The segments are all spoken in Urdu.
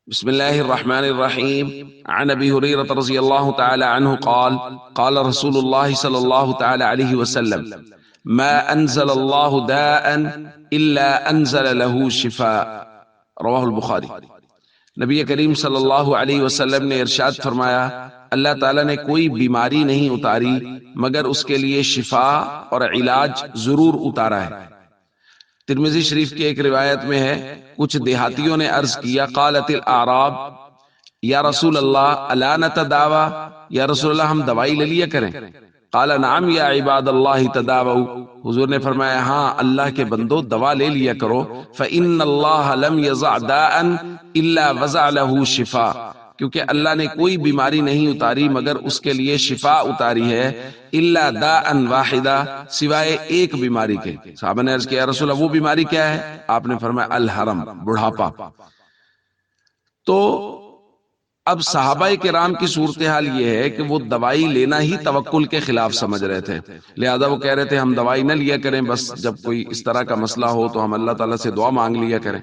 بسم الله الرحمن الرحيم. عن ابي هريره رضي الله تعالى عنه قال قال رسول الله صلى الله تعالى عليه وسلم: ما انزل الله داء الا انزل له شفاء. رواہ البخاری۔ نبی کریم صلی اللہ علیہ وسلم نے ارشاد فرمایا، اللہ تعالیٰ نے کوئی بیماری نہیں اتاری مگر اس کے لیے شفا اور علاج ضرور اتارا ہے۔ ترمذی شریف کی ایک روایت میں ہے، کچھ دیہاتیوں نے عرض کیا، قالت الاعراب یا رسول اللہ الا نتداوی، یا رسول اللہ ہم دوائی لے لیا کریں؟ قال نعم یا عباد اللہ تداووا، حضور نے فرمایا ہاں اللہ کے بندو دوا لے لیا کرو، فإن اللہ لم یضع داء الا وضع له شفاء، کیونکہ اللہ نے کوئی بیماری نہیں اتاری مگر اس کے لیے شفا اتاری ہے، الا داء واحدہ، سوائے ایک بیماری کے۔ صحابہ نے عرض کیا، یا رسول اللہ وہ بیماری کیا ہے؟ آپ نے فرمایا الحرم، بڑھاپا۔ تو اب صحابہ کرام کی صورتحال یہ ہے کہ وہ دوائی لینا ہی توکل کے خلاف سمجھ رہے تھے، لہذا وہ کہہ رہے تھے ہم دوائی نہ لیا کریں، بس جب کوئی اس طرح کا مسئلہ ہو تو ہم اللہ تعالیٰ سے دعا مانگ لیا کریں۔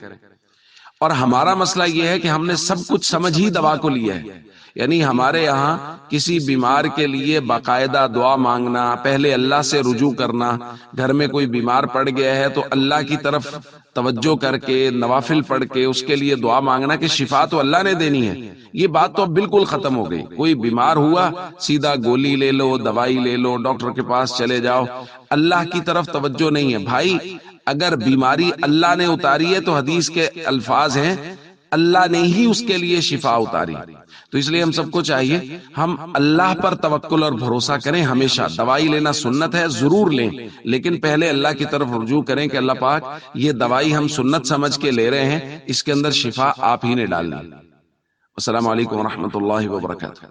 اور ہمارا مسئلہ یہ ہے کہ ہم نے سب کچھ سمجھ ہی دوا کو لیا ہے، یعنی ہمارے یہاں کسی بیمار کے لیے باقاعدہ دعا مانگنا، پہلے اللہ سے رجوع کرنا، گھر میں کوئی بیمار پڑ گیا ہے تو اللہ کی طرف توجہ کر کے نوافل پڑھ کے اس کے لیے دعا مانگنا کہ شفا تو اللہ نے دینی ہے، یہ بات تو اب بالکل ختم ہو گئی۔ کوئی بیمار ہوا سیدھا گولی لے لو، دوائی لے لو، ڈاکٹر کے پاس چلے جاؤ، اللہ کی طرف توجہ نہیں ہے۔ بھائی اگر بیماری اللہ نے اتاری ہے تو حدیث کے الفاظ ہیں اللہ نے ہی اس کے لیے شفا اتاری، تو اس لیے ہم سب کو چاہیے ہم اللہ پر توکل اور بھروسہ کریں ہمیشہ۔ دوائی لینا سنت ہے، ضرور لیں، لیکن پہلے اللہ کی طرف رجوع کریں کہ اللہ پاک یہ دوائی ہم سنت سمجھ کے لے رہے ہیں، اس کے اندر شفا آپ ہی نے ڈالنی۔ السلام علیکم ورحمۃ اللہ وبرکاتہ۔